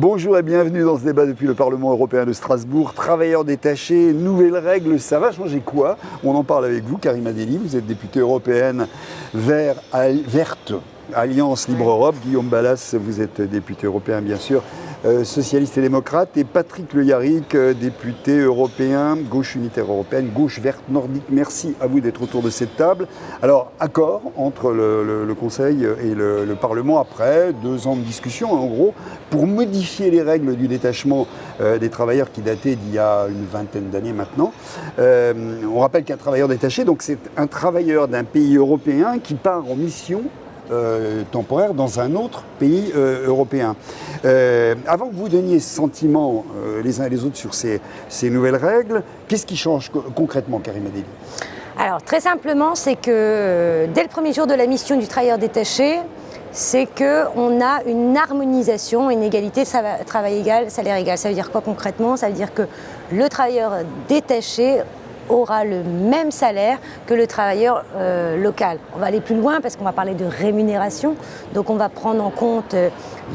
Bonjour et bienvenue dans ce débat depuis le Parlement européen de Strasbourg. Travailleurs détachés, nouvelles règles, ça va changer quoi? On en parle avec vous, Karima Delli, vous êtes députée européenne verte, Alliance Libre Europe. Guillaume Balas, vous êtes député européen bien sûr, socialiste et démocrate. Et Patrick Le Yarrick, député européen, gauche unitaire européenne, gauche verte nordique. Merci à vous d'être autour de cette table. Alors, accord entre le Conseil et le Parlement après 2 ans de discussion, en gros, pour modifier les règles du détachement des travailleurs qui dataient d'il y a une vingtaine d'années maintenant. On rappelle qu'un travailleur détaché, donc c'est un travailleur d'un pays européen qui part en mission temporaire dans un autre pays européen. Avant que vous donniez ce sentiment les uns et les autres sur ces nouvelles règles, qu'est-ce qui change concrètement, Karima Delli? Alors très simplement, c'est que dès le premier jour de la mission du travailleur détaché, c'est qu'on a une harmonisation, une égalité, travail égal, salaire égal. Ça veut dire quoi concrètement? Ça veut dire que le travailleur détaché aura le même salaire que le travailleur local. On va aller plus loin parce qu'on va parler de rémunération. Donc on va prendre en compte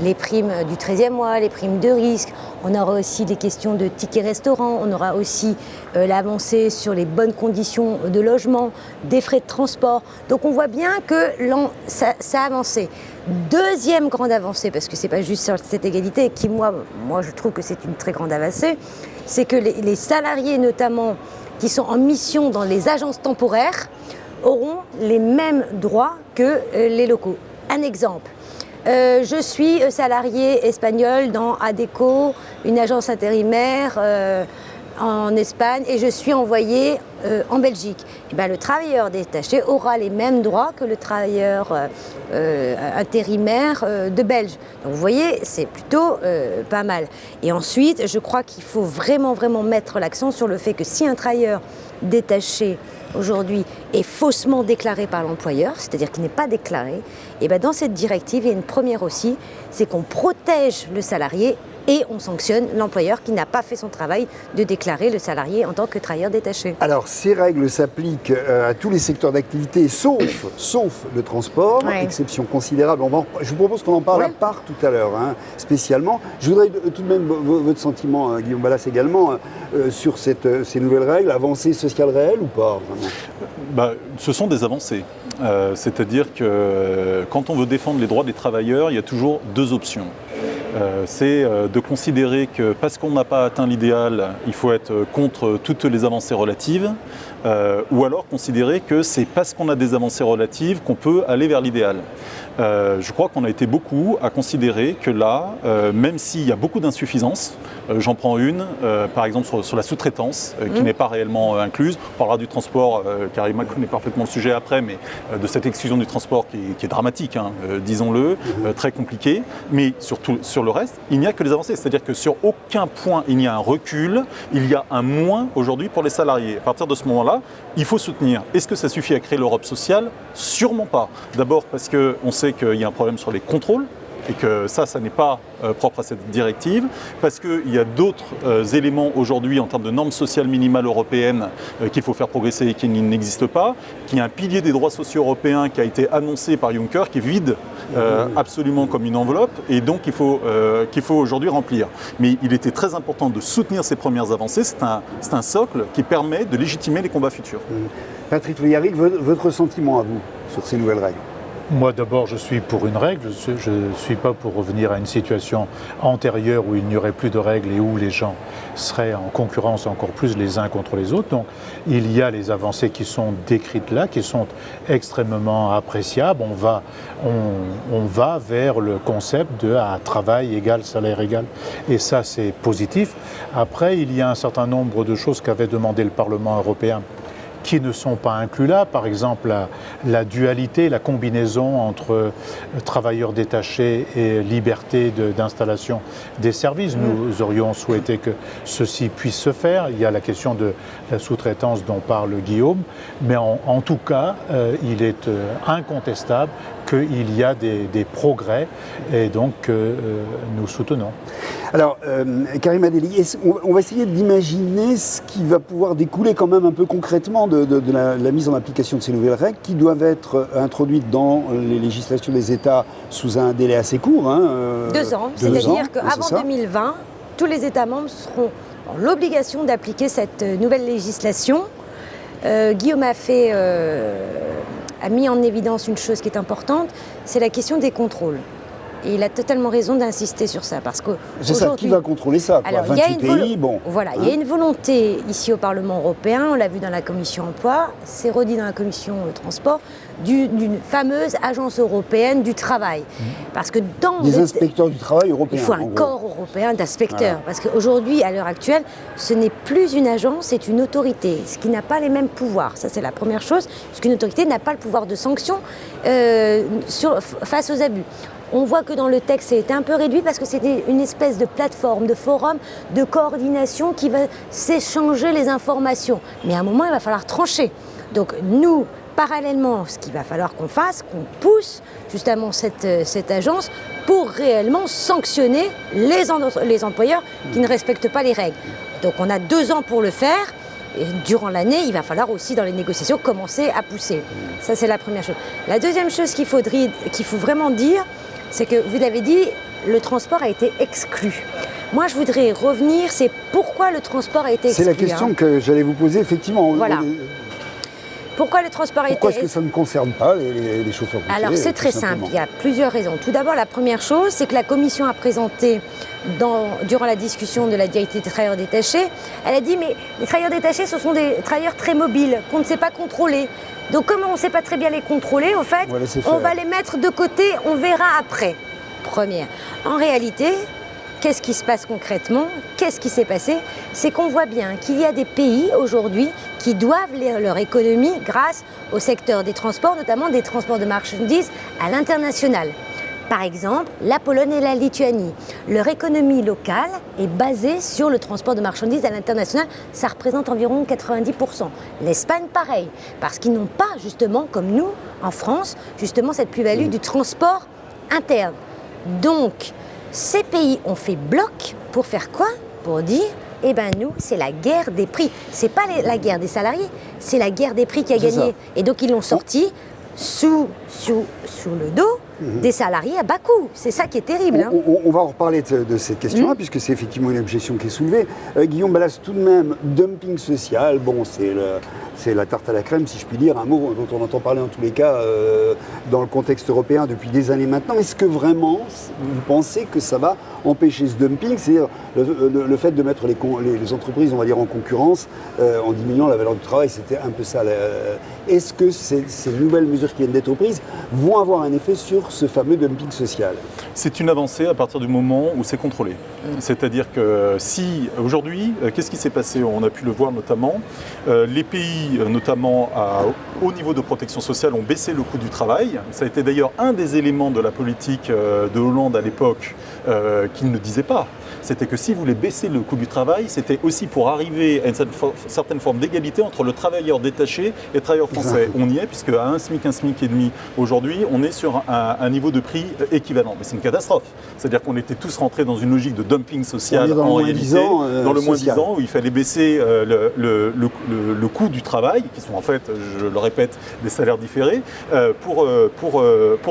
les primes du 13e mois, les primes de risque. On aura aussi des questions de tickets restaurants. On aura aussi l'avancée sur les bonnes conditions de logement, des frais de transport. Donc on voit bien que ça a avancé. Deuxième grande avancée, parce que c'est pas juste sur cette égalité, qui moi je trouve que c'est une très grande avancée, c'est que les salariés notamment qui sont en mission dans les agences temporaires auront les mêmes droits que les locaux. Un exemple, je suis salarié espagnol dans ADECO, une agence intérimaire en Espagne, et je suis envoyé en Belgique. Et bien, le travailleur détaché aura les mêmes droits que le travailleur intérimaire de Belge. Donc vous voyez, c'est plutôt pas mal. Et ensuite, je crois qu'il faut vraiment mettre l'accent sur le fait que si un travailleur détaché aujourd'hui est faussement déclaré par l'employeur, c'est-à-dire qu'il n'est pas déclaré, et bien dans cette directive, il y a une première aussi, c'est qu'on protège le salarié et on sanctionne l'employeur qui n'a pas fait son travail de déclarer le salarié en tant que travailleur détaché. Alors, ces règles s'appliquent à tous les secteurs d'activité, sauf le transport, ouais. Exception considérable. Je vous propose qu'on en parle à part tout à l'heure, spécialement. Je voudrais tout de même votre sentiment, Guillaume Balas également, sur ces nouvelles règles, avancées sociales réelles ou pas vraiment? Ce sont des avancées. C'est-à-dire que quand on veut défendre les droits des travailleurs, il y a toujours 2 options. C'est de considérer que parce qu'on n'a pas atteint l'idéal, il faut être contre toutes les avancées relatives, ou alors considérer que c'est parce qu'on a des avancées relatives qu'on peut aller vers l'idéal. Je crois qu'on a été beaucoup à considérer que là, même s'il y a beaucoup d'insuffisances, j'en prends une, par exemple sur la sous-traitance, qui n'est pas réellement incluse. On parlera du transport, Karima connaît parfaitement le sujet après, mais de cette exclusion du transport qui est dramatique, disons-le, très compliquée. Mais surtout sur le reste, il n'y a que des avancées. C'est-à-dire que sur aucun point, il n'y a un recul, il y a un moins aujourd'hui pour les salariés. À partir de ce moment-là, il faut soutenir. Est-ce que ça suffit à créer l'Europe sociale? Sûrement pas. D'abord parce qu'on sait qu'il y a un problème sur les contrôles, et que ça n'est pas propre à cette directive, parce qu'il y a d'autres éléments aujourd'hui en termes de normes sociales minimales européennes qu'il faut faire progresser et qui n'existent pas, qu'il y a un pilier des droits sociaux européens qui a été annoncé par Juncker, qui est vide absolument comme une enveloppe, et donc qu'il faut aujourd'hui remplir. Mais il était très important de soutenir ces premières avancées, c'est un socle qui permet de légitimer les combats futurs. Patrick Le Yarrick, votre sentiment à vous sur ces nouvelles règles? Moi d'abord je suis pour une règle, je ne suis pas pour revenir à une situation antérieure où il n'y aurait plus de règles et où les gens seraient en concurrence encore plus les uns contre les autres. Donc il y a les avancées qui sont décrites là, qui sont extrêmement appréciables. On va vers le concept de travail égal, salaire égal, et ça c'est positif. Après il y a un certain nombre de choses qu'avait demandé le Parlement européen qui ne sont pas inclus là, par exemple la dualité, la combinaison entre travailleurs détachés et liberté d'installation des services. Nous aurions souhaité que ceci puisse se faire. Il y a la question de la sous-traitance dont parle Guillaume, mais en tout cas, il est incontestable qu'il y a des progrès et donc nous soutenons. Alors, Karima Delli, on va essayer d'imaginer ce qui va pouvoir découler quand même un peu concrètement de la mise en application de ces nouvelles règles qui doivent être introduites dans les législations des États sous un délai assez court. 2 ans, c'est-à-dire qu'avant 2020, tous les États membres seront dans l'obligation d'appliquer cette nouvelle législation. Guillaume a mis en évidence une chose qui est importante, c'est la question des contrôles. Et il a totalement raison d'insister sur ça, parce que c'est ça, qui va contrôler ça, quoi. Alors, 28 pays, bon. Voilà, il y a une volonté ici au Parlement européen, on l'a vu dans la commission emploi, c'est redit dans la commission transport, d'une fameuse agence européenne du travail. Parce que dans des inspecteurs du travail européens. Il faut un corps européen d'inspecteurs, parce qu'aujourd'hui, à l'heure actuelle, ce n'est plus une agence, c'est une autorité, ce qui n'a pas les mêmes pouvoirs. Ça, c'est la première chose, parce qu'une autorité n'a pas le pouvoir de sanction face aux abus. On voit que dans le texte, c'est un peu réduit parce que c'était une espèce de plateforme, de forum, de coordination qui va s'échanger les informations. Mais à un moment, il va falloir trancher. Donc nous, parallèlement, ce qu'il va falloir qu'on fasse, qu'on pousse justement cette agence pour réellement sanctionner les employeurs qui ne respectent pas les règles. Donc on a 2 ans pour le faire. Et durant l'année, il va falloir aussi, dans les négociations, commencer à pousser. Ça, c'est la première chose. La deuxième chose qu'il faut vraiment dire, c'est que, vous l'avez dit, le transport a été exclu. Moi, je voudrais revenir, c'est pourquoi le transport a été exclu. C'est la question que j'allais vous poser, effectivement. Voilà. Pourquoi le transport a été exclu ? Pourquoi est-ce que ça ne concerne pas les chauffeurs routiers ? Alors, c'est très simple. Il y a plusieurs raisons. Tout d'abord, la première chose, c'est que la Commission a présenté, durant la discussion de la directive des travailleurs détachés, elle a dit, mais les travailleurs détachés, ce sont des travailleurs très mobiles, qu'on ne sait pas contrôler. Donc, comme on ne sait pas très bien les contrôler, au fait, on va les mettre de côté, on verra après. Première. En réalité, qu'est-ce qui se passe concrètement ? Qu'est-ce qui s'est passé ? C'est qu'on voit bien qu'il y a des pays aujourd'hui qui doivent leur économie grâce au secteur des transports, notamment des transports de marchandises à l'international. Par exemple, la Pologne et la Lituanie. Leur économie locale est basée sur le transport de marchandises à l'international. Ça représente environ 90%. L'Espagne, pareil, parce qu'ils n'ont pas, justement, comme nous, en France, justement cette plus-value du transport interne. Donc, ces pays ont fait bloc pour faire quoi ? Pour dire, eh bien nous, c'est la guerre des prix. C'est pas la guerre des salariés, c'est la guerre des prix qui a gagné. Et donc, ils l'ont sorti sous le dos des salariés à bas coût. C'est ça qui est terrible. On va en reparler de cette question-là, puisque c'est effectivement une objection qui est soulevée. Guillaume Balas, tout de même, dumping social, bon, c'est la tarte à la crème, si je puis dire, un mot dont on entend parler en tous les cas dans le contexte européen depuis des années maintenant. Est-ce que vraiment, vous pensez que ça va empêcher ce dumping, c'est-à-dire le fait de mettre les entreprises, on va dire, en concurrence en diminuant la valeur du travail, c'était un peu ça. Est-ce que ces nouvelles mesures qui viennent d'être prises vont avoir un effet sur ce fameux dumping social ? C'est une avancée à partir du moment où c'est contrôlé. C'est-à-dire que si aujourd'hui, qu'est-ce qui s'est passé ? On a pu le voir notamment, les pays, notamment au niveau de protection sociale, ont baissé le coût du travail. Ça a été d'ailleurs un des éléments de la politique de Hollande à l'époque qu'il ne disait pas. C'était que si vous voulez baisser le coût du travail, c'était aussi pour arriver à une certaine forme d'égalité entre le travailleur détaché et le travailleur français. On y est, puisque à un SMIC et demi aujourd'hui, on est sur un niveau de prix équivalent. Mais c'est une catastrophe. C'est-à-dire qu'on était tous rentrés dans une logique de dumping social en réalité, dans le moins 10 ans, où il fallait baisser le coût du travail, qui sont en fait, je le répète, des salaires différés, pour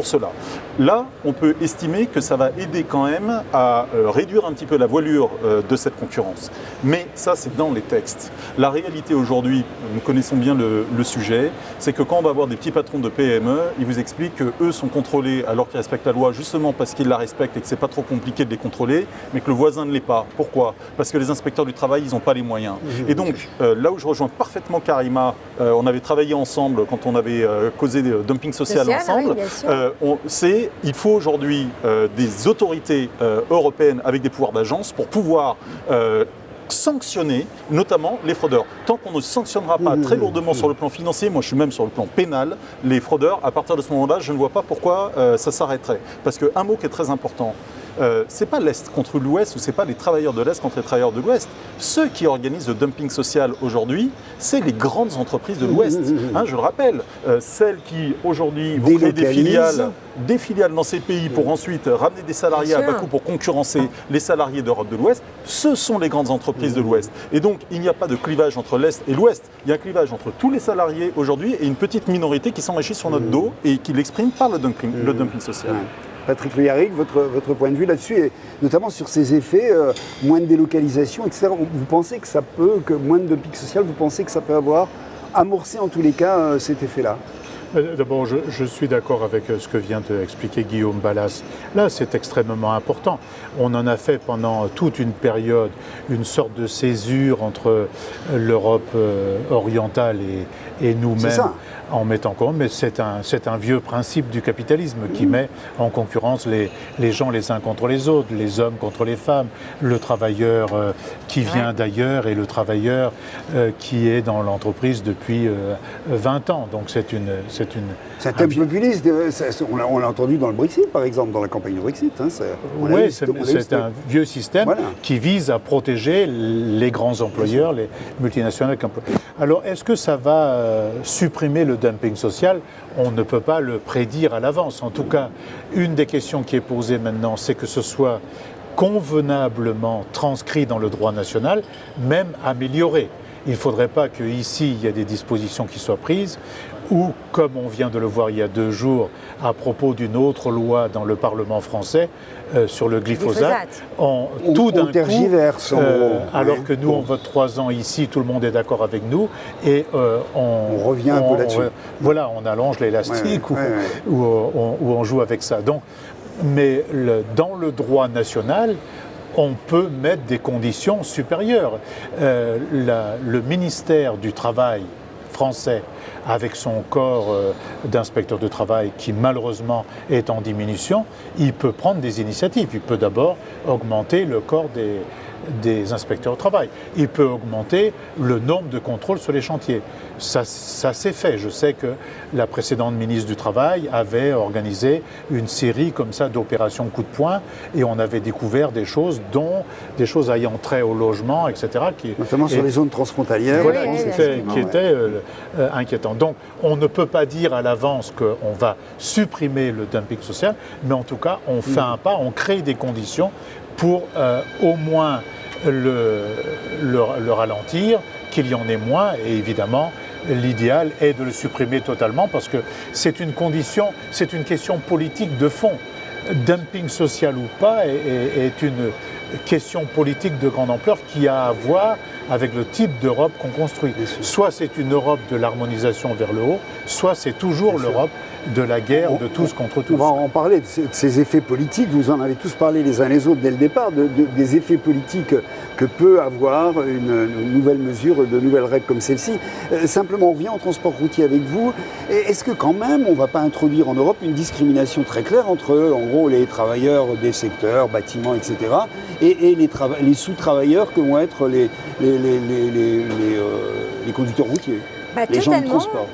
cela. Là, on peut estimer que ça va aider quand même à réduire un petit peu la voilure de cette concurrence. Mais ça, c'est dans les textes. La réalité aujourd'hui, nous connaissons bien le sujet, c'est que quand on va voir des petits patrons de PME, ils vous expliquent qu'eux sont contrôlés alors qu'ils respectent la loi, justement parce qu'ils la respectent et que c'est pas trop compliqué de les contrôler, mais que le voisin ne l'est pas. Pourquoi ? Parce que les inspecteurs du travail, ils n'ont pas les moyens. Et donc, là où je rejoins parfaitement Karima, on avait travaillé ensemble quand on avait causé de dumping social ensemble, oui, il faut aujourd'hui des autorités européennes avec des pouvoirs d'agence pour pouvoir sanctionner notamment les fraudeurs. Tant qu'on ne sanctionnera pas très lourdement sur le plan financier, moi je suis même sur le plan pénal, les fraudeurs, à partir de ce moment-là, je ne vois pas pourquoi ça s'arrêterait. Parce qu'un mot qui est très important, c'est pas l'Est contre l'Ouest ou c'est pas les travailleurs de l'Est contre les travailleurs de l'Ouest. Ceux qui organisent le dumping social aujourd'hui, c'est les grandes entreprises de l'Ouest. Je le rappelle, celles qui aujourd'hui vont créer des filiales dans ces pays pour ensuite ramener des salariés à bas coût pour concurrencer les salariés d'Europe de l'Ouest, ce sont les grandes entreprises de l'Ouest. Et donc, il n'y a pas de clivage entre l'Est et l'Ouest. Il y a un clivage entre tous les salariés aujourd'hui et une petite minorité qui s'enrichit sur notre dos et qui l'exprime par le dumping social. Patrick Le Yarrick, votre point de vue là-dessus, et notamment sur ces effets, moins de délocalisation, etc. Vous pensez que moins de dumping social, vous pensez que ça peut avoir amorcé en tous les cas cet effet-là? D'abord, je suis d'accord avec ce que vient d'expliquer Guillaume Balas. Là, c'est extrêmement important. On en a fait pendant toute une période une sorte de césure entre l'Europe orientale et nous-mêmes en mettant en compte. Mais c'est un vieux principe du capitalisme qui met en concurrence les gens les uns contre les autres, les hommes contre les femmes, le travailleur qui vient d'ailleurs et le travailleur qui est dans l'entreprise depuis 20 ans. Donc c'est un thème populiste, on l'a entendu dans le Brexit, par exemple, dans la campagne du Brexit. Oui, c'est un vieux système qui vise à protéger les grands employeurs, les multinationales. Alors, est-ce que ça va supprimer le dumping social? On ne peut pas le prédire à l'avance. En tout cas, une des questions qui est posée maintenant, c'est que ce soit convenablement transcrit dans le droit national, même amélioré. Il ne faudrait pas qu'ici, il y ait des dispositions qui soient prises ou, comme on vient de le voir il y a 2 jours, à propos d'une autre loi dans le Parlement français sur le glyphosate, tout d'un coup, alors que nous, on vote 3 ans ici, tout le monde est d'accord avec nous, et on revient un peu là-dessus. Voilà, on allonge l'élastique ou on joue avec ça. Donc, mais dans le droit national, on peut mettre des conditions supérieures. Le ministère du Travail français, avec son corps d'inspecteurs de travail qui malheureusement est en diminution, il peut prendre des initiatives. Il peut d'abord augmenter le corps des inspecteurs de travail. Il peut augmenter le nombre de contrôles sur les chantiers. Ça s'est fait. Je sais que la précédente ministre du Travail avait organisé une série comme ça d'opérations coup de poing et on avait découvert des choses ayant trait au logement, etc. Notamment sur les zones transfrontalières. Voilà, qui étaient inquiétantes. Donc, on ne peut pas dire à l'avance qu'on va supprimer le dumping social, mais en tout cas, on fait un pas, on crée des conditions pour au moins le ralentir, qu'il y en ait moins, et évidemment, l'idéal est de le supprimer totalement parce que c'est une question politique de fond. Dumping social ou pas est une question politique de grande ampleur qui a à voir avec le type d'Europe qu'on construit. Soit c'est une Europe de l'harmonisation vers le haut, soit c'est toujours l'Europe de la guerre de tous contre tous. On va en parler de ces effets politiques, vous en avez tous parlé les uns les autres dès le départ, des effets politiques que peut avoir une nouvelle mesure, de nouvelles règles comme celle-ci. Simplement, on revient en transport routier avec vous. Est-ce que quand même, on ne va pas introduire en Europe une discrimination très claire entre, en gros, les travailleurs des secteurs, bâtiments, etc., et les sous-travailleurs que vont être les conducteurs routiers, les gens du transport?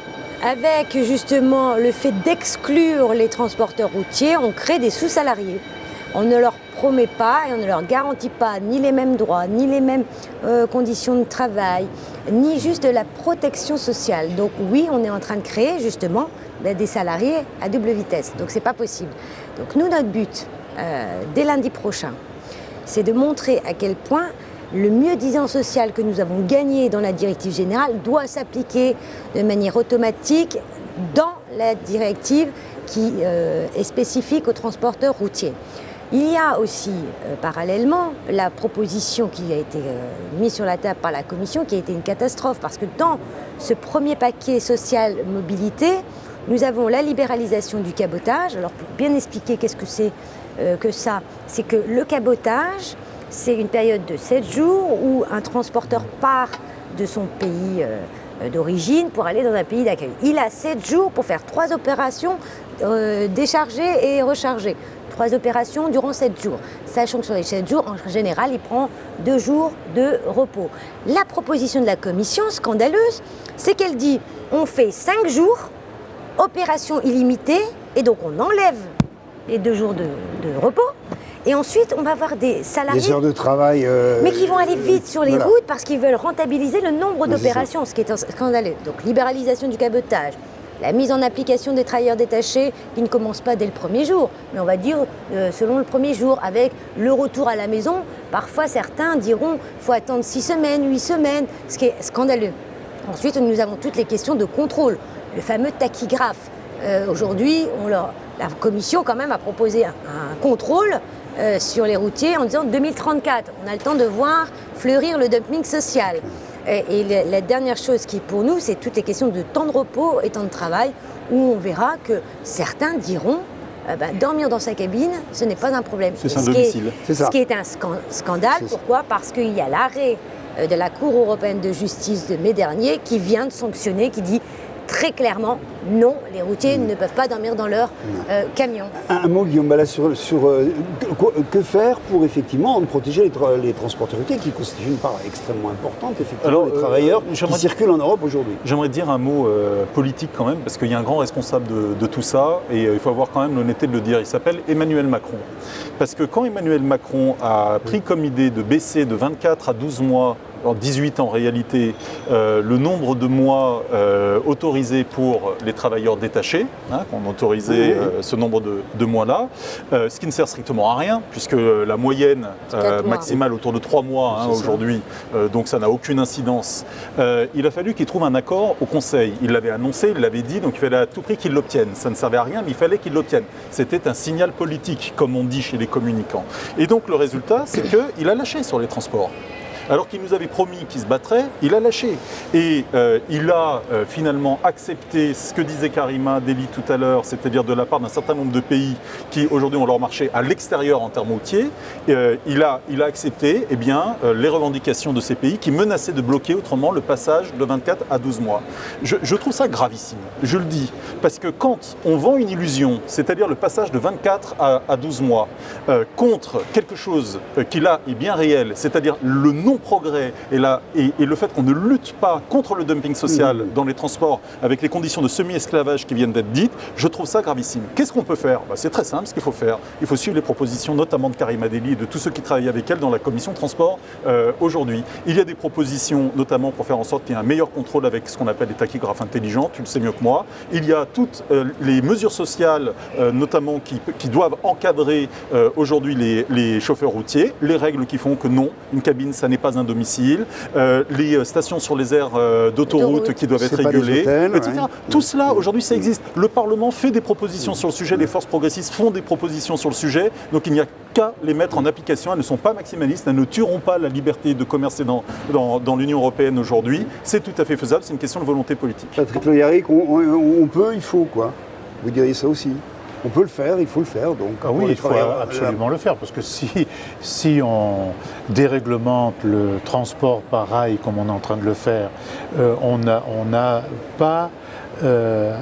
Avec justement le fait d'exclure les transporteurs routiers, on crée des sous-salariés. On ne leur promet pas et on ne leur garantit pas ni les mêmes droits, ni les mêmes conditions de travail, ni juste de la protection sociale. Donc oui, on est en train de créer justement des salariés à double vitesse. Donc c'est pas possible. Donc nous, notre but, dès lundi prochain, c'est de montrer à quel point le mieux-disant social que nous avons gagné dans la directive générale doit s'appliquer de manière automatique dans la directive qui est spécifique aux transporteurs routiers. Il y a aussi, parallèlement, la proposition qui a été mise sur la table par la Commission, qui a été une catastrophe, parce que dans ce premier paquet social mobilité, nous avons la libéralisation du cabotage. Alors, pour bien expliquer qu'est-ce que c'est que ça, c'est que le cabotage, c'est une période de 7 jours où un transporteur part de son pays d'origine pour aller dans un pays d'accueil. Il a 7 jours pour faire 3 opérations, décharger et recharger. 3 opérations durant 7 jours. Sachant que sur les 7 jours, en général, il prend 2 jours de repos. La proposition de la Commission, scandaleuse, c'est qu'elle dit on fait 5 jours, opération illimitée, et donc on enlève les 2 jours de repos, Et ensuite, on va avoir des salariés... Des heures de travail... mais qui vont aller vite sur les voilà. routes parce qu'ils veulent rentabiliser le nombre Ouais, d'opérations, ce qui est scandaleux. Donc, libéralisation du cabotage, la mise en application des travailleurs détachés qui ne commence pas dès le premier jour, mais on va dire selon le premier jour, avec le retour à la maison. Parfois, certains diront qu'il faut attendre 6 semaines, 8 semaines, ce qui est scandaleux. Ensuite, nous avons toutes les questions de contrôle, le fameux tachygraphe. Aujourd'hui, la Commission quand même a proposé un contrôle sur les routiers en disant 2034. On a le temps de voir fleurir le dumping social. Et la dernière chose qui pour nous, c'est toutes les questions de temps de repos et temps de travail, où on verra que certains diront dormir dans sa cabine, ce n'est pas un problème. C'est un domicile. Ce qui est un scandale. Pourquoi ? Parce qu'il y a l'arrêt de la Cour européenne de justice de mai dernier qui vient de sanctionner, qui dit très clairement non, les routiers ne peuvent pas dormir dans leur camion. Un mot, Guillaume Balas, sur que faire pour effectivement protéger les transporteurs routiers qui constituent une part extrêmement importante, effectivement, des travailleurs qui circulent en Europe aujourd'hui. J'aimerais dire un mot politique quand même, parce qu'il y a un grand responsable de tout ça, et il faut avoir quand même l'honnêteté de le dire. Il s'appelle Emmanuel Macron. Parce que quand Emmanuel Macron a pris comme idée de baisser de 24 à 12 mois, en 18 en réalité, le nombre de mois autorisés pour les travailleurs détachés, qu'on autorisait ce nombre de mois-là, ce qui ne sert strictement à rien, puisque la moyenne maximale autour de 3 mois aujourd'hui, donc ça n'a aucune incidence. Il a fallu qu'il trouve un accord au Conseil. Il l'avait annoncé, il l'avait dit, donc il fallait à tout prix qu'il l'obtienne. Ça ne servait à rien, mais il fallait qu'il l'obtienne. C'était un signal politique, comme on dit chez les communicants. Et donc le résultat, c'est qu'il a lâché sur les transports. Alors qu'il nous avait promis qu'il se battrait, il a lâché. Et il a finalement accepté ce que disait Karima Delli tout à l'heure, c'est-à-dire de la part d'un certain nombre de pays qui aujourd'hui ont leur marché à l'extérieur en termes routiers. Il a accepté les revendications de ces pays qui menaçaient de bloquer autrement le passage de 24 à 12 mois. Je trouve ça gravissime, je le dis, parce que quand on vend une illusion, c'est-à-dire le passage de 24 à 12 mois, contre quelque chose qui là est bien réel, c'est-à-dire le non-progrès et le fait qu'on ne lutte pas contre le dumping social dans les transports avec les conditions de semi-esclavage qui viennent d'être dites, je trouve ça gravissime. Qu'est-ce qu'on peut faire ? C'est très simple ce qu'il faut faire. Il faut suivre les propositions notamment de Karima Delli et de tous ceux qui travaillent avec elle dans la commission transport aujourd'hui. Il y a des propositions notamment pour faire en sorte qu'il y ait un meilleur contrôle avec ce qu'on appelle les tachygraphes intelligents, tu le sais mieux que moi. Il y a toutes les mesures sociales notamment qui doivent encadrer aujourd'hui les chauffeurs routiers, les règles qui font que non, une cabine ça n'est pas un domicile, les stations sur les aires d'autoroute qui doivent être régulées, hôtels, etc. Tout cela, aujourd'hui, ça existe. Le Parlement fait des propositions sur le sujet, les forces progressistes font des propositions sur le sujet, donc il n'y a qu'à les mettre en application. Elles ne sont pas maximalistes, elles ne tueront pas la liberté de commercer dans l'Union européenne aujourd'hui. C'est tout à fait faisable, c'est une question de volonté politique. Patrick Le Yarrick, on peut, il faut, quoi. Vous diriez ça aussi ? On peut le faire, il faut le faire. Donc, oui, il faut absolument le faire, parce que si on déréglemente le transport pareil comme on est en train de le faire, on n'a pas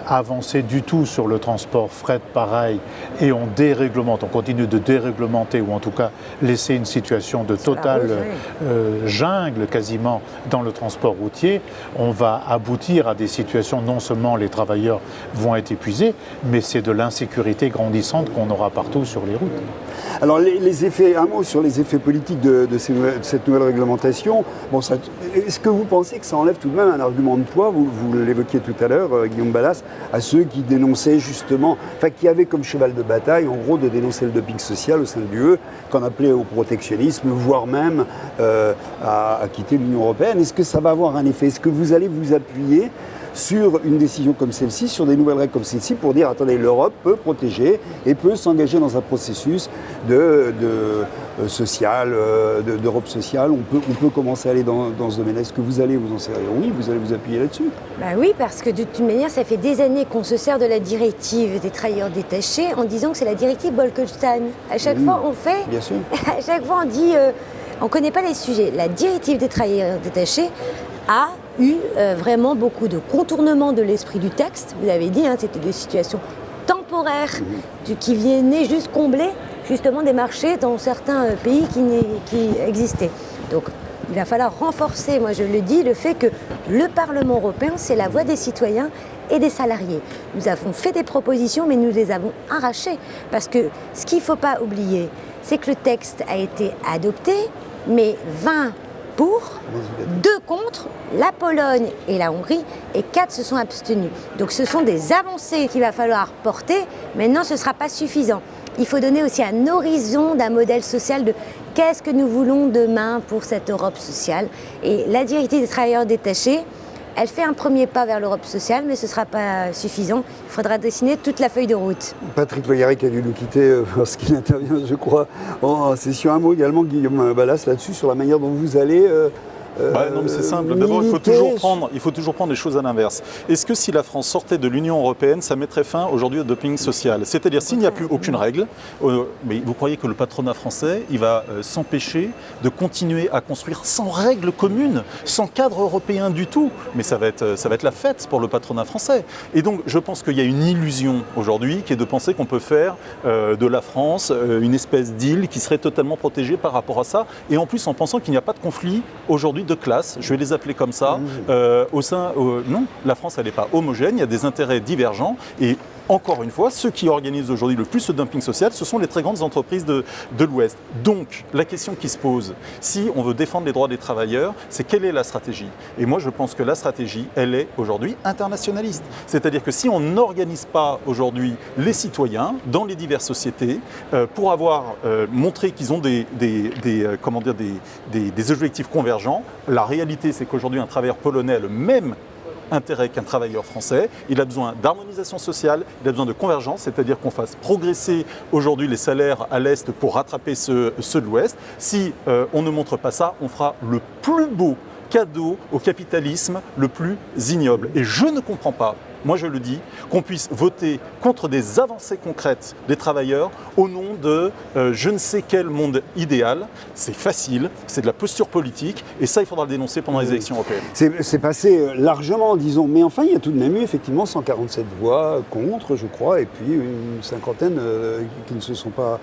avancé du tout sur le transport fret pareil, et on déréglemente, on continue de déréglementer, ou en tout cas laisser une situation de totale jungle quasiment dans le transport routier, on va aboutir à des situations, non seulement les travailleurs vont être épuisés, mais c'est de l'insécurité grandissante qu'on aura partout sur les routes. Alors les effets, un mot sur les effets politiques de cette nouvelle réglementation. Bon, est-ce que vous pensez que ça enlève tout de même un argument de poids, vous l'évoquiez tout à l'heure, Guillaume Balas, à ceux qui dénonçaient justement, qui avaient comme cheval de bataille, en gros, de dénoncer le dumping social au sein de l'UE, qu'on appelait au protectionnisme, voire même à quitter l'Union européenne. Est-ce que ça va avoir un effet ? Est-ce que vous allez vous appuyer sur une décision comme celle-ci, sur des nouvelles règles comme celle-ci, pour dire, attendez, l'Europe peut protéger et peut s'engager dans un processus social, d'Europe sociale. On peut commencer à aller dans ce domaine. Est-ce que vous allez vous en servir ? Oui, vous allez vous appuyer là-dessus ? Oui, parce que de toute manière, ça fait des années qu'on se sert de la directive des travailleurs détachés en disant que c'est la directive Bolkestein. À chaque fois, on fait... Bien sûr. À chaque fois, on dit... on ne connaît pas les sujets. La directive des travailleurs détachés a eu vraiment beaucoup de contournements de l'esprit du texte. Vous avez dit, c'était des situations temporaires qui venaient juste combler justement des marchés dans certains pays qui existaient. Donc il va falloir renforcer, moi je le dis, le fait que le Parlement européen, c'est la voix des citoyens et des salariés. Nous avons fait des propositions, mais nous les avons arrachées. Parce que ce qu'il ne faut pas oublier, c'est que le texte a été adopté, mais 20 pour, 2 contre, la Pologne et la Hongrie, et 4 se sont abstenus. Donc ce sont des avancées qu'il va falloir porter. Maintenant, ce ne sera pas suffisant. Il faut donner aussi un horizon d'un modèle social de qu'est-ce que nous voulons demain pour cette Europe sociale. Et la directive des travailleurs détachés, elle fait un premier pas vers l'Europe sociale, mais ce ne sera pas suffisant. Il faudra dessiner toute la feuille de route. Patrick Loyaric a dû nous quitter parce qu'il intervient, je crois, en session. Un mot également, Guillaume Balas, là-dessus, sur la manière dont vous allez... non, mais c'est simple. D'abord, il faut toujours prendre les choses à l'inverse. Est-ce que si la France sortait de l'Union européenne, ça mettrait fin aujourd'hui au dumping social? C'est-à-dire, s'il n'y a plus aucune règle, mais vous croyez que le patronat français, il va s'empêcher de continuer à construire sans règles communes, sans cadre européen du tout? Mais ça va être la fête pour le patronat français. Et donc, je pense qu'il y a une illusion aujourd'hui qui est de penser qu'on peut faire de la France une espèce d'île qui serait totalement protégée par rapport à ça. Et en plus, en pensant qu'il n'y a pas de conflit aujourd'hui de classe, je vais les appeler comme ça, non, la France elle n'est pas homogène, il y a des intérêts divergents et encore une fois, ceux qui organisent aujourd'hui le plus ce dumping social, ce sont les très grandes entreprises de l'Ouest. Donc, la question qui se pose, si on veut défendre les droits des travailleurs, c'est quelle est la stratégie? Et moi, je pense que la stratégie, elle est aujourd'hui internationaliste. C'est-à-dire que si on n'organise pas aujourd'hui les citoyens dans les diverses sociétés pour avoir montré qu'ils ont des objectifs convergents, la réalité, c'est qu'aujourd'hui, un travailleur polonais a le même intérêt qu'un travailleur français. Il a besoin d'harmonisation sociale, il a besoin de convergence, c'est-à-dire qu'on fasse progresser aujourd'hui les salaires à l'Est pour rattraper ceux de l'Ouest. Si on ne montre pas ça, on fera le plus beau cadeau au capitalisme le plus ignoble. Et je ne comprends pas, moi je le dis, qu'on puisse voter contre des avancées concrètes des travailleurs au nom de je ne sais quel monde idéal. C'est facile, c'est de la posture politique et ça il faudra le dénoncer pendant les élections européennes. C'est passé largement, disons, mais enfin il y a tout de même eu effectivement 147 voix contre, je crois, et puis une cinquantaine qui ne se sont pas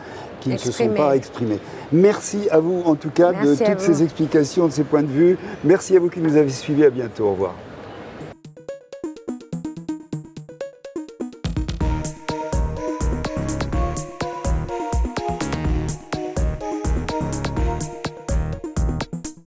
exprimés. Merci à vous en tout cas de toutes ces explications, de ces points de vue. Merci à vous qui nous avez suivis, à bientôt, au revoir.